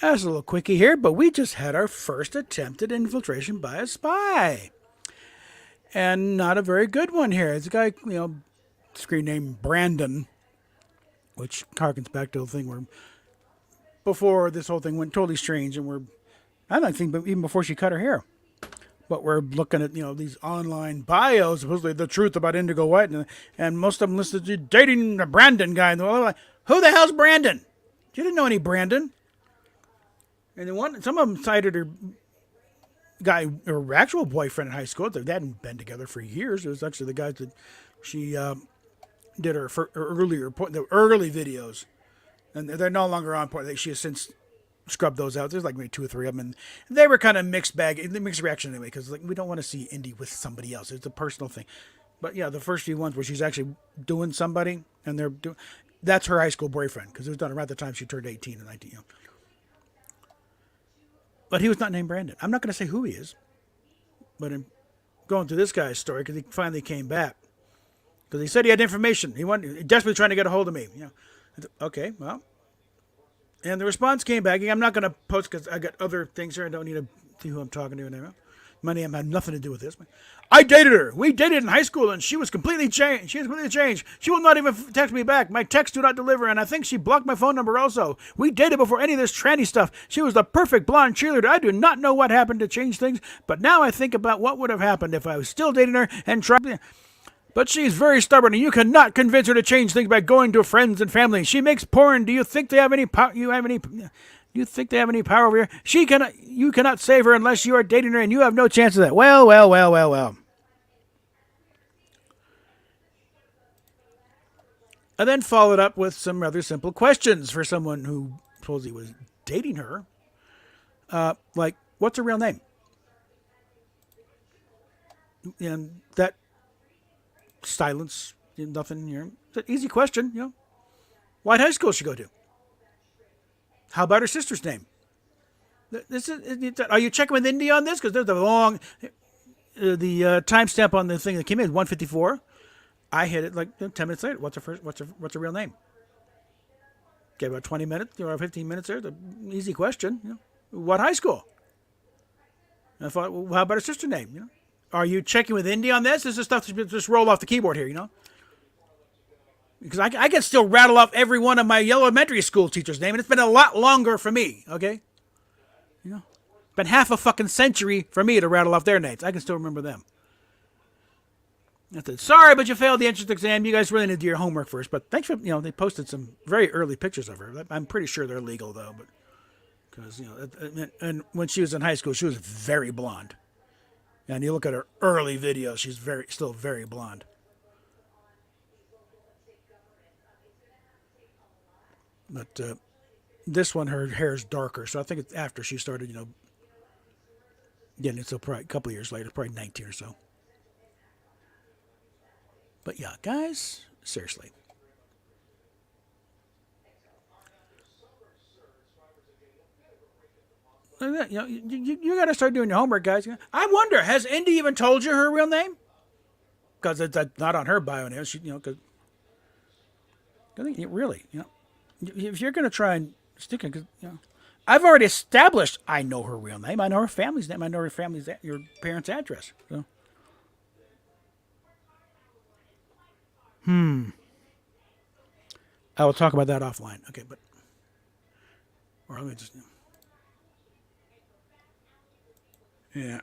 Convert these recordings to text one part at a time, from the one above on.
That's a little quickie here, but we just had our first attempted infiltration by a spy. And not a very good one here. It's a guy, screen name Brandon, which harkens back to the thing where before this whole thing went totally strange, and I don't think, but even before she cut her hair. But we're looking at these online bios, supposedly the truth about Indigo White, and most of them listed you dating the Brandon guy. And they're all like, who the hell's Brandon? You didn't know any Brandon. And some of them cited her her actual boyfriend in high school. They hadn't been together for years. It was actually the guy that she did her the early videos, and they're no longer on point. She has since scrubbed those out. There's like maybe two or three of them, and they were kind of mixed reaction anyway, because we don't want to see Indy with somebody else. It's a personal thing. But yeah, the first few ones where she's actually doing somebody, and that's her high school boyfriend, because it was done around the time she turned 18 and 19. But he was not named Brandon. I'm not going to say who he is, but I'm going through this guy's story because he finally came back. Because he said he had information. He desperately trying to get a hold of me. Okay, well. And the response came back. I'm not going to post because I got other things here. I don't need to see who I'm talking to anymore. My name had nothing to do with this. I dated her. We dated in high school, and she was completely changed. She has completely changed. She will not even text me back. My texts do not deliver, and I think she blocked my phone number also. We dated before any of this tranny stuff. She was the perfect blonde cheerleader. I do not know what happened to change things, but now I think about what would have happened if I was still dating her and tried. But she's very stubborn, and you cannot convince her to change things by going to friends and family. She makes porn. Do you think they have any power? Do you think they have any power over here? You cannot save her unless you are dating her, and you have no chance of that. Well, well, well, well, well. I then followed up with some rather simple questions for someone who supposedly was dating her. Like, what's her real name? And that silence, nothing here. It's an easy question. What high school she go to? How about her sister's name? Are you checking with Indy on this? Because there's a long, the timestamp on the thing that came in 154. I hit it like 10 minutes later. What's her real name? Okay, about 20 minutes, 15 minutes there. The easy question. What high school? And I thought, well, how about her sister's name? Are you checking with Indy on this? This is stuff to just roll off the keyboard here. Because I can still rattle off every one of my elementary school teachers' name, and it's been a lot longer for me. Okay. It's been half a fucking century for me to rattle off their names. I can still remember them. I said, sorry, but you failed the entrance exam. You guys really need to do your homework first. But thanks for, they posted some very early pictures of her. I'm pretty sure they're legal, though. But because, and when she was in high school, she was very blonde. And you look at her early videos, she's still very blonde. But this one, her hair is darker. So I think it's after she started, getting it. So probably a couple of years later, probably 19 or so. But yeah, guys, seriously. You got to start doing your homework, guys. I wonder, has Indy even told you her real name? Because it's not on her bio now. Because I think really, if you're going to try and stick it, I've already established I know her real name. I know her family's name. I know your parents' address. So. I will talk about that offline. Okay, but or let me just. Yeah.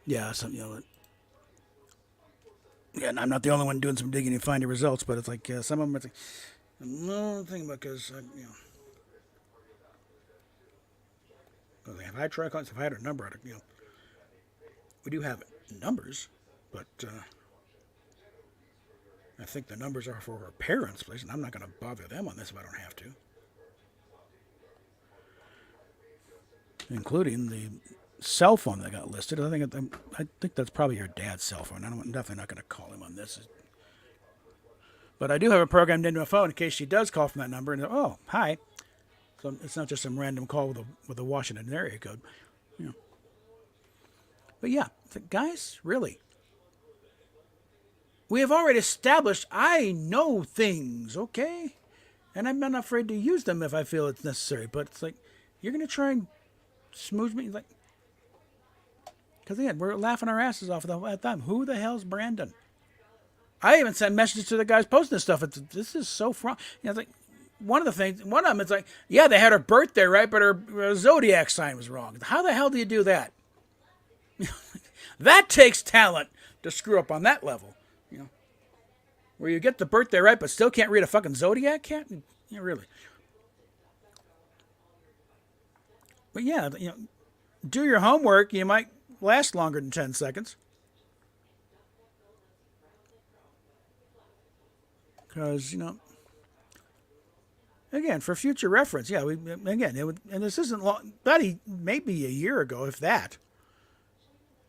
Yeah, some, yeah, and I'm not the only one doing some digging and finding results, but it's like some of them. It's like, no thing about because if I try, if I had a number, we do have numbers, but I think the numbers are for her parents' place, and I'm not going to bother them on this if I don't have to, including the cell phone that got listed. I think that's probably your dad's cell phone. I'm definitely not going to call him on this. But I do have it programmed into my phone in case she does call from that number. And oh, hi. So it's not just some random call with a Washington area code. But yeah, guys, really. We have already established I know things, okay? And I'm not afraid to use them if I feel it's necessary. But it's like, you're going to try and smooth me? Like, because again, we're laughing our asses off at the time. Who the hell's Brandon? I even sent messages to the guys posting this stuff. This is so it's like one of them, it's like, yeah, they had her birthday right, but her zodiac sign was wrong. How the hell do you do that? That takes talent to screw up on that level. Where you get the birthday right, but still can't read a fucking zodiac, can't? Yeah, really. But yeah, do your homework. You might last longer than 10 seconds. Because, again, for future reference, yeah, and this isn't long, maybe a year ago, if that.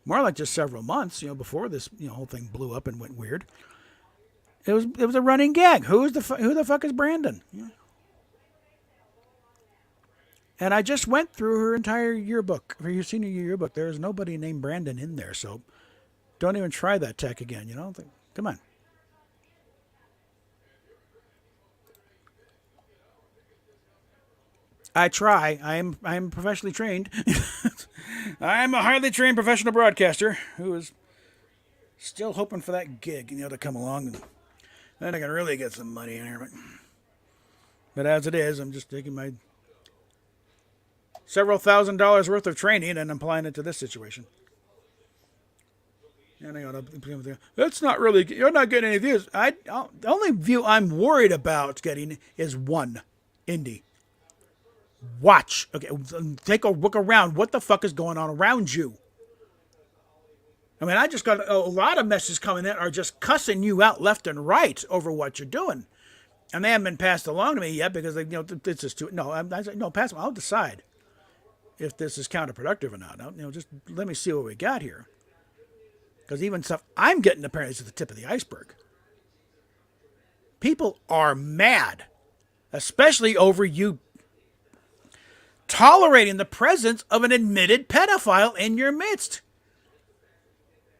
More like just several months, before this, whole thing blew up and went weird. It was a running gag. Who the fuck is Brandon? And I just went through her entire yearbook, for your senior yearbook. There is nobody named Brandon in there, so don't even try that tech again. Come on. I try. I'm professionally trained. I'm a highly trained professional broadcaster who is still hoping for that gig, to come along, and then I can really get some money in here. But as it is, I'm just taking my several $1,000s worth of training and applying it to this situation. And that's not really. You're not getting any views. The only view I'm worried about getting is one, indie. Watch. Okay, take a look around. What the fuck is going on around you? I mean, I just got a lot of messages coming in are just cussing you out left and right over what you're doing. And they haven't been passed along to me yet because, this is too... No, I said, no, pass them. I'll decide if this is counterproductive or not. Just let me see what we got here. Because even stuff I'm getting apparently is at the tip of the iceberg. People are mad. Especially over you tolerating the presence of an admitted pedophile in your midst.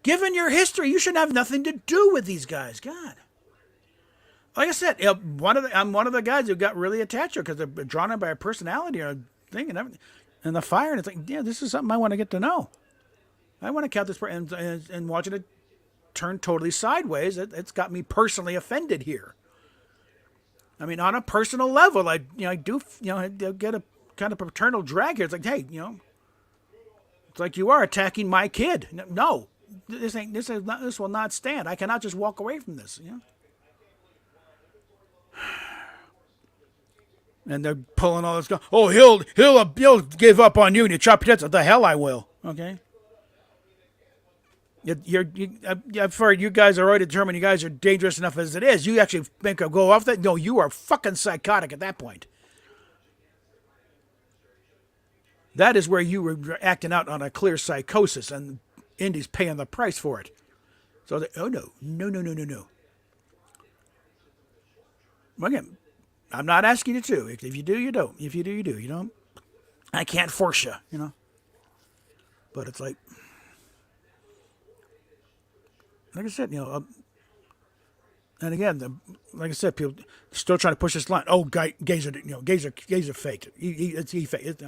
Given your history, you should have nothing to do with these guys. God. Like I said, I'm one of the guys who got really attached to it because they're drawn in by a personality or a thing and everything. And the fire, and it's like, yeah, this is something I want to get to know. I want to count this and watching it turn totally sideways. It's got me personally offended here. I mean, on a personal level, I do get a kind of paternal drag here. It's like, hey, it's like you are attacking my kid. No, this will not stand. I cannot just walk away from this. And they're pulling all this stuff. Oh, he'll give up on you and you chop your tits. The hell I will. Okay. For you guys are already determined. You guys are dangerous enough as it is. You actually make a go off that. No, you are fucking psychotic at that point. That is where you were acting out on a clear psychosis, and Indy's paying the price for it. So, oh no. Again, I'm not asking you to. If you do, you don't. If you do, you do. You don't. I can't force you. But it's like I said, and again, like I said, people still trying to push this line. Oh, gays are fake. He fake.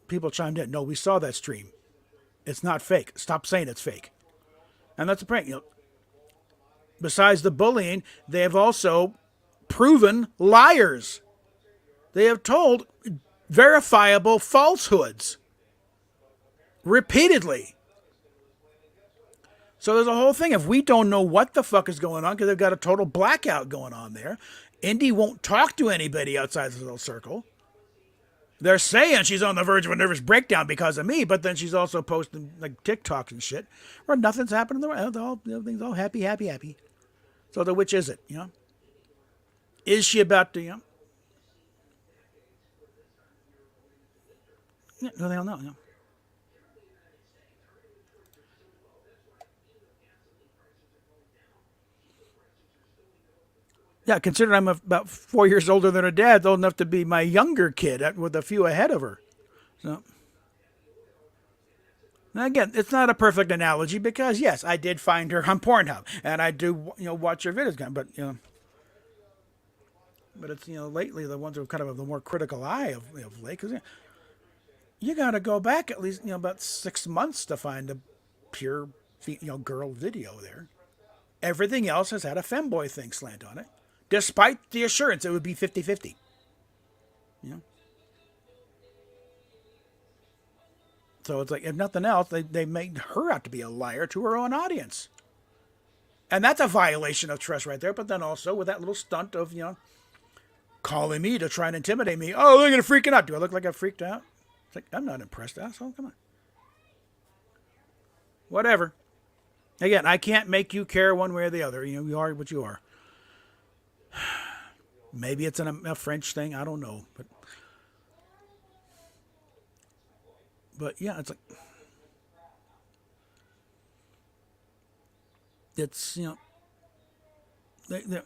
People chimed in. No, we saw that stream. It's not fake. Stop saying it's fake. And that's the point. Besides the bullying, they have also proven liars. They have told verifiable falsehoods repeatedly So there's a whole thing. If we don't know what the fuck is going on, because they've got a total blackout going on there, Indy won't talk to anybody outside this little circle. They're saying she's on the verge of a nervous breakdown because of me, but then she's also posting like TikToks and shit where nothing's happening. Everything's all happy, happy, happy. So which is it? Is she about to? No, they don't know. Yeah, considering I'm about 4 years older than her dad, old enough to be my younger kid with a few ahead of her. So, now again, it's not a perfect analogy because yes, I did find her on Pornhub and I do watch her videos, but it's lately the ones who kind of have the more critical eye of late because you got to go back at least about 6 months to find a pure girl video there. Everything else has had a femboy thing slant on it, despite the assurance it would be 50-50. So it's like, if nothing else, they made her out to be a liar to her own audience. And that's a violation of trust right there. But then also with that little stunt of, calling me to try and intimidate me. Oh, look at it freaking out. Do I look like I freaked out? It's like, I'm not impressed, asshole. Come on. Whatever. Again, I can't make you care one way or the other. You are what you are. Maybe it's a French thing. I don't know. But yeah, it's like, it's,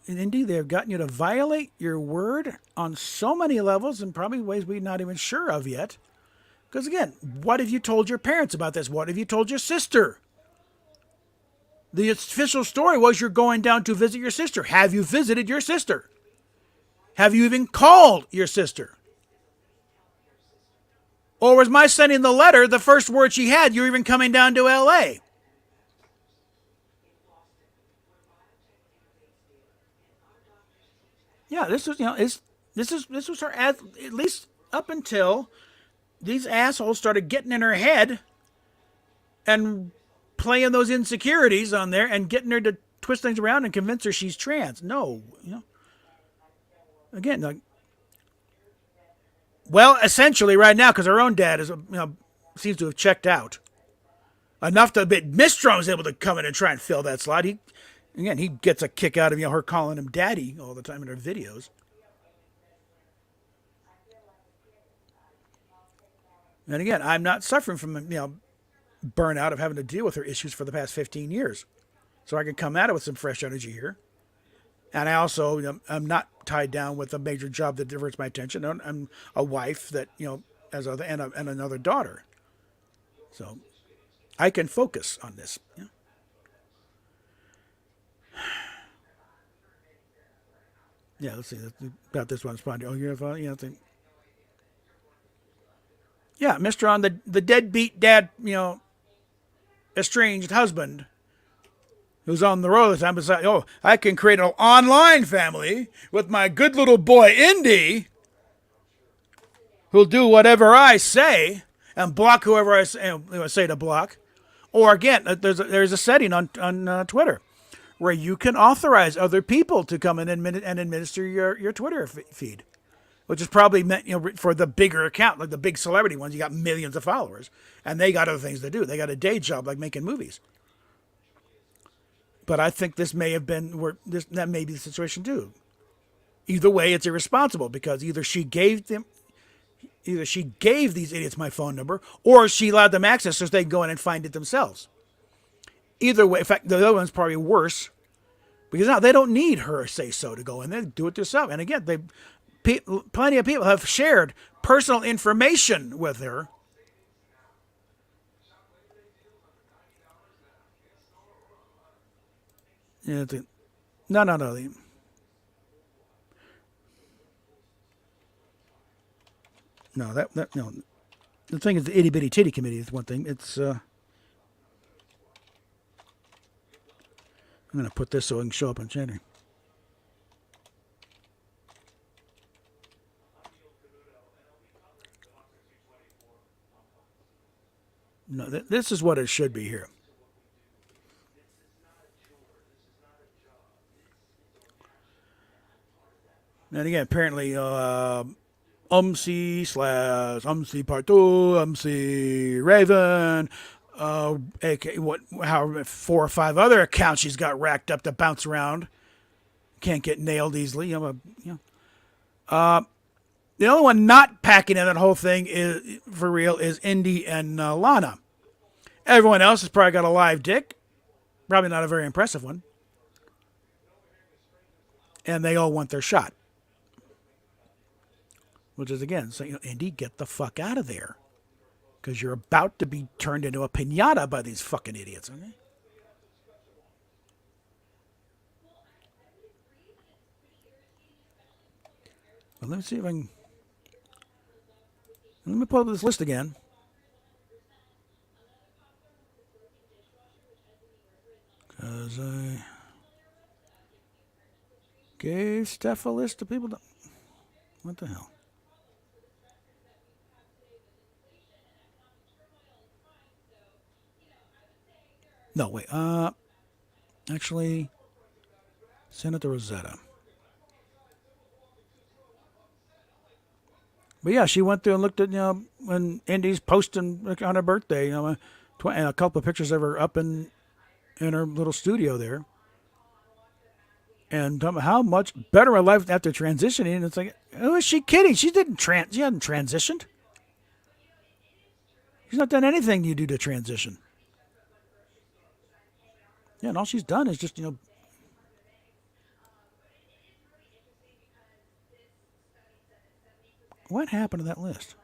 indeed, they've gotten you to violate your word on so many levels and probably ways we're not even sure of yet. Because again, what have you told your parents about this? What have you told your sister? The official story was you're going down to visit your sister. Have you visited your sister? Have you even called your sister? Or was my sending the letter the first word she had? You're even coming down to L.A. Yeah, this was this was her at least up until these assholes started getting in her head and playing those insecurities on there and getting her to twist things around and convince her she's trans. No, again, like, well, essentially right now because her own dad is seems to have checked out enough to Mistrom is able to come in and try and fill that slot. He gets a kick out of her calling him daddy all the time in her videos. And again, I'm not suffering from burnout of having to deal with her issues for the past 15 years. So I can come at it with some fresh energy here. And I also, I'm not tied down with a major job that diverts my attention. I'm a wife that, has and another daughter. So I can focus on this. Yeah, let's see. About this one. Oh, yeah, Mr. On the deadbeat dad, estranged husband who's on the road all the time. It's like, oh, I can create an online family with my good little boy Indy, who'll do whatever I say and block whoever I say to block. Or again, there's a setting on Twitter where you can authorize other people to come in and administer your Twitter feed, which is probably meant for the bigger account, like the big celebrity ones. You got millions of followers, and they got other things to do. They got a day job like making movies. But I think this may have been that may be the situation too. Either way, it's irresponsible because either she gave these idiots my phone number, or she allowed them access so they can go in and find it themselves. Either way, in fact, the other one's probably worse because now they don't need her say so to go in there, do it themselves. And again, plenty of people have shared personal information with her. Yeah, no. No, no. The thing is, the itty bitty titty committee is one thing. It's I'm gonna put this so it can show up on Chatter. No, this is what it should be here. And again, apparently, UMC Part 2, UMC Raven, however, 4 or 5 other accounts she's got racked up to bounce around. Can't get nailed easily. The only one not packing in that whole thing is for real is Indy and Lana. Everyone else has probably got a live dick. Probably not a very impressive one. And they all want their shot. Which is, again, saying, Indy, get the fuck out of there. Because you're about to be turned into a piñata by these fucking idiots, okay? Well, let me see if I can... Let me pull up this list again. Because I gave Steph a list of people. What the hell? No, wait. Actually, send it to Rosetta. But yeah, she went through and looked at, when Indy's posting on her birthday, and a couple of pictures of her up in her little studio there. And how much better her life after transitioning. And it's like, who is she kidding? She hadn't transitioned. She's not done anything you do to transition. Yeah, and all she's done is just, what happened to that list?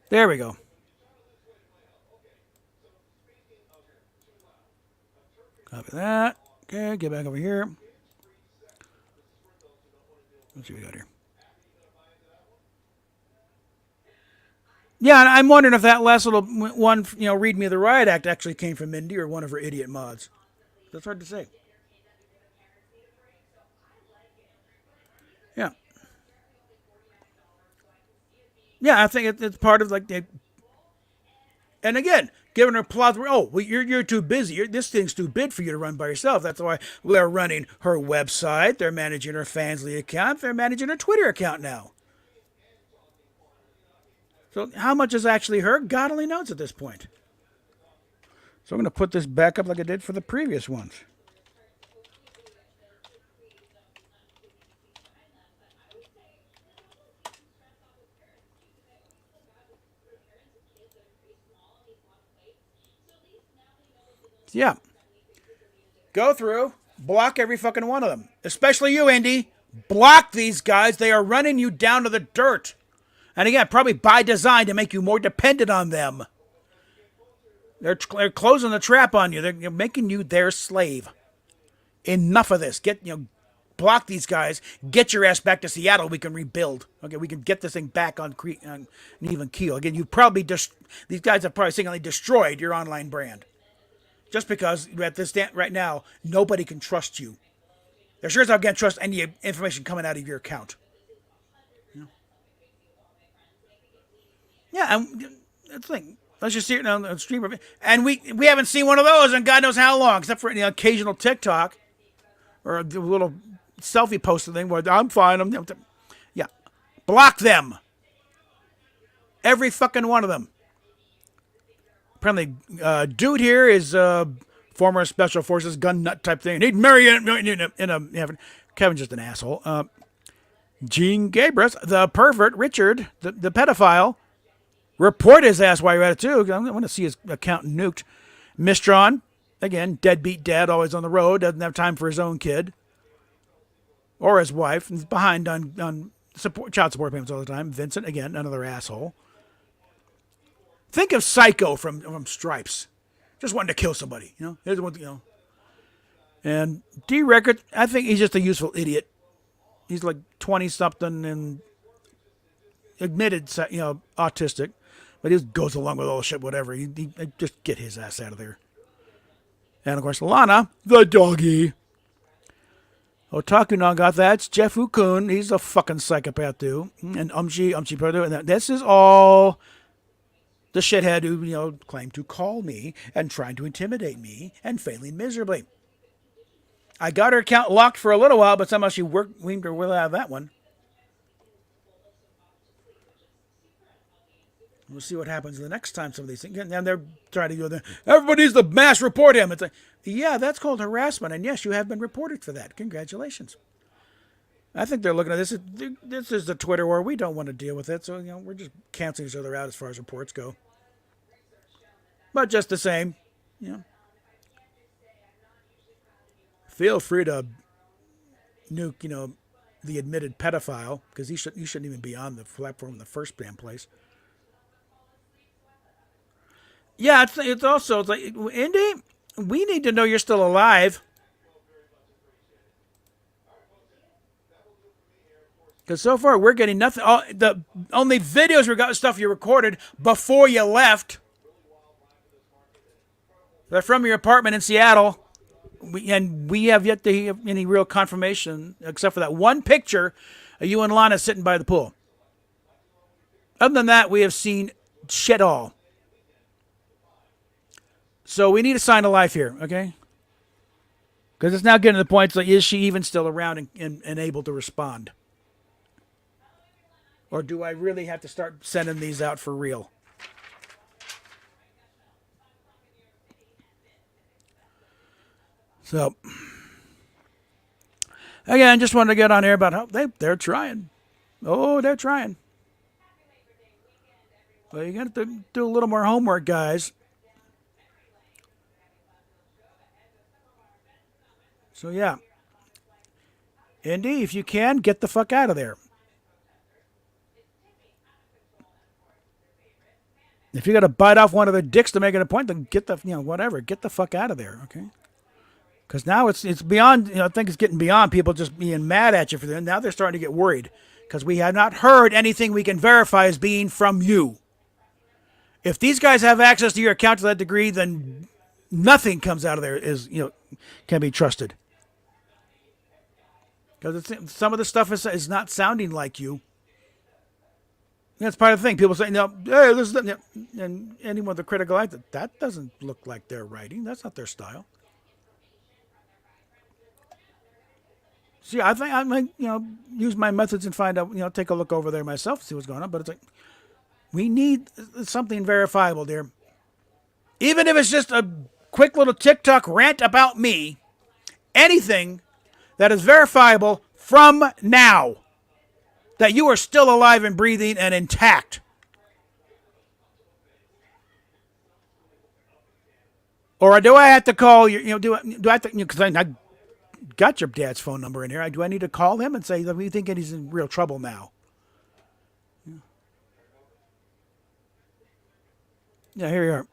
There we go. Copy that. Okay, get back over here. Let's see what we got here. Yeah, and I'm wondering if that last little one, read me the riot act actually came from Mindy or one of her idiot mods. That's hard to say. Yeah. Yeah, I think it's part of and again, giving her plot. Oh, well, you're too busy. This thing's too big for you to run by yourself. That's why they're running her website. They're managing her Fansly account. They're managing her Twitter account now. So how much is actually her? God only knows at this point. So I'm going to put this back up like I did for the previous ones. Yeah. Go through, block every fucking one of them. Especially you, Indy. Block these guys. They are running you down to the dirt. And again, probably by design to make you more dependent on them. They're closing the trap on you. They're making you their slave. Enough of this. Block these guys. Get your ass back to Seattle. We can rebuild. Okay, we can get this thing back on an even keel. Again, these guys have probably singularly destroyed your online brand. Just because at this right now, nobody can trust you. They're sure as hell can't trust any information coming out of your account. Yeah, and that's the thing. Let's just see it on the stream. And we haven't seen one of those in God knows how long, except for the occasional TikTok or a little selfie posting thing where I'm fine. Yeah. Block them. Every fucking one of them. Apparently, dude here is former Special Forces gun nut type thing. He'd marry Kevin's just an asshole. Gene Gabrus, the pervert, Richard, the pedophile. Report his ass while you're at it, too. I want to see his account nuked. Mistron, again, deadbeat dad, always on the road, doesn't have time for his own kid. Or his wife. He's behind on child support payments all the time. Vincent, again, another asshole. Think of Psycho from Stripes. Just wanting to kill somebody, And D Record, I think he's just a useful idiot. He's like 20-something and admitted, autistic. But he just goes along with all the shit, whatever. He just get his ass out of there. And, of course, Lana, the doggy. Otaku Naga, that's Jeff Ukun. He's a fucking psychopath too. And Umchi Proto. And this is all the shithead who, claimed to call me and trying to intimidate me and failing miserably. I got her account locked for a little while, but somehow she weaned her will out of that one. We'll see what happens the next time some of these things. And they're trying to go there. Everybody needs to mass report him. It's like, yeah, that's called harassment. And yes, you have been reported for that. Congratulations. I think they're looking at this. This is the Twitter war. We don't want to deal with it. So, we're just canceling each other out as far as reports go. But just the same, feel free to nuke, the admitted pedophile, because you shouldn't even be on the platform in the first damn place. Yeah, it's also like, Indy, we need to know you're still alive. Because so far we're getting nothing. The only videos we got stuff you recorded before you left. They're from your apartment in Seattle. We have yet to have any real confirmation, except for that one picture of you and Lana sitting by the pool. Other than that, we have seen shit all. So we need a sign of life here, okay? Because it's now getting to the point, like, is she even still around and able to respond? Or do I really have to start sending these out for real? So, again, just wanted to get on here about how they're trying. Oh, they're trying. Well, you got to do a little more homework, guys. So, yeah. Indy, if you can, get the fuck out of there. If you got to bite off one of their dicks to make it a point, then get the, whatever. Get the fuck out of there, okay? Because now it's beyond, I think it's getting beyond people just being mad at you for that. Now they're starting to get worried because we have not heard anything we can verify as being from you. If these guys have access to your account to that degree, then nothing comes out of there can be trusted. Because some of the stuff is not sounding like you. That's part of the thing. People say, hey, this is and anyone with a critical eye, that doesn't look like their writing. That's not their style. See, I think I might, use my methods and find out, take a look over there myself, see what's going on. But it's like, we need something verifiable, dear. Even if it's just a quick little TikTok rant about me, anything that is verifiable from now, that you are still alive and breathing and intact. Or do I have to call you? Do I have to? Because I got your dad's phone number in here. Do I need to call him and say that we think he's in real trouble now? Yeah, here you are.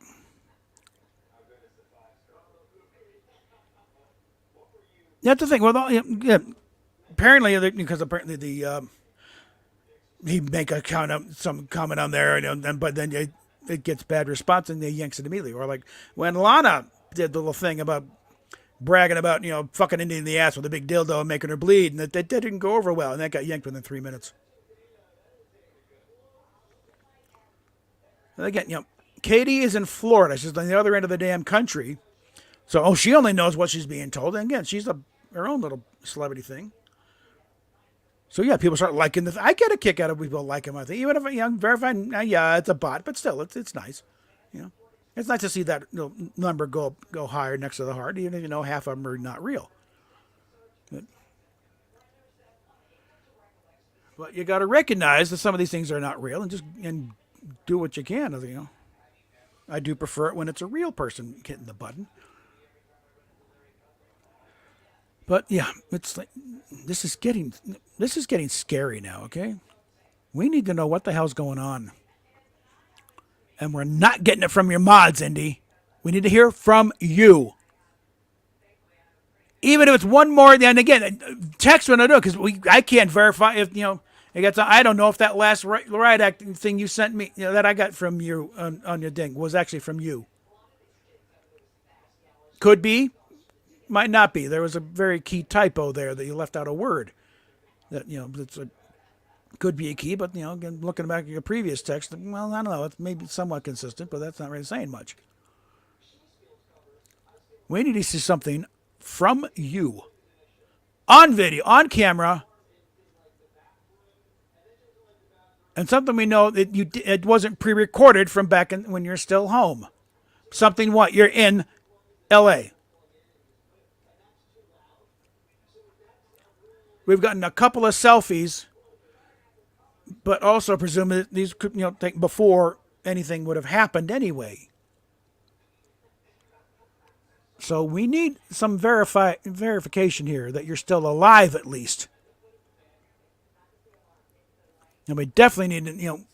That's the thing. Well, yeah, apparently, because apparently he make some comment on there, but then it gets bad response and they yanks it immediately. Or like when Lana did the little thing about bragging about fucking Indy in the ass with a big dildo and making her bleed, and that didn't go over well, and that got yanked within 3 minutes. And again, Katie is in Florida. She's on the other end of the damn country, so she only knows what she's being told. And again, she's her own little celebrity thing. So yeah, people start liking this. I get a kick out of people like him. I think even if verified, yeah, it's a bot, but still, it's nice. It's nice to see that number go higher next to the heart, even if half of them are not real. But you got to recognize that some of these things are not real, and do what you can. I do prefer it when it's a real person hitting the button. But yeah, it's like this is getting scary now. Okay, we need to know what the hell's going on, and we're not getting it from your mods, Indy. We need to hear from you. Even if it's one more, and again, text when I do because I can't verify if I don't know if that last riot act thing you sent me that I got from you on your thing was actually from you. Could be. Might not be. There was a very key typo there that you left out a word. That could be a key, but again, looking back at your previous text, well, I don't know. It's maybe somewhat consistent, but that's not really saying much. We need to see something from you on video, on camera, and something we know that it wasn't pre-recorded from back when you're still home. Something what you're in L.A. We've gotten a couple of selfies, but also presumably these could take before anything would have happened anyway. So we need some verification here that you're still alive at least. And we definitely need to,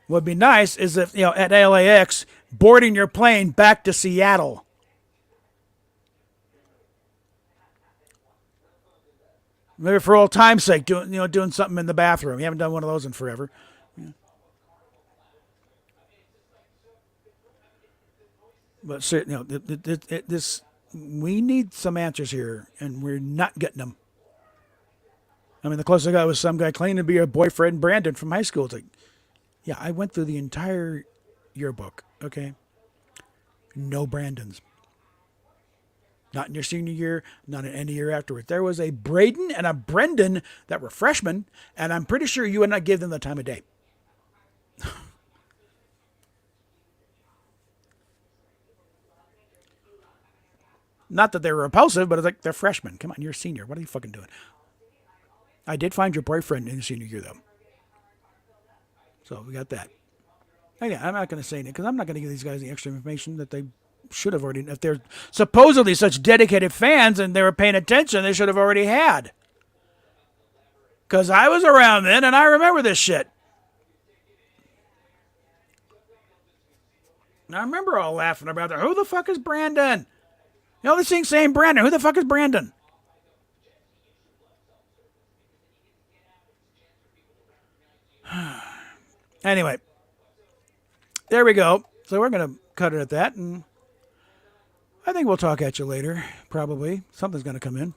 what would be nice is if, at LAX, boarding your plane back to Seattle. Maybe for old time's sake, doing something in the bathroom. You haven't done one of those in forever. Yeah. But this we need some answers here, and we're not getting them. I mean, the closest I got was some guy claiming to be your boyfriend, Brandon, from high school. It's like, yeah, I went through the entire yearbook, okay? No Brandons. Not in your senior year, not in any year afterwards. There was a Braden and a Brendan that were freshmen, and I'm pretty sure you would not give them the time of day. Not that they were repulsive, but it's like they're freshmen. Come on, you're a senior. What are you fucking doing? I did find your boyfriend in the senior year, though. So we got that. Again, I'm not going to say anything because I'm not going to give these guys the extra information that they should have already. If they're supposedly such dedicated fans and they were paying attention, they should have already had. Because I was around then and I remember this shit. And I remember all laughing about that. Who the fuck is Brandon? This thing saying Brandon. Who the fuck is Brandon? Anyway, there we go. So we're going to cut it at that. And I think we'll talk at you later. Probably. Something's going to come in.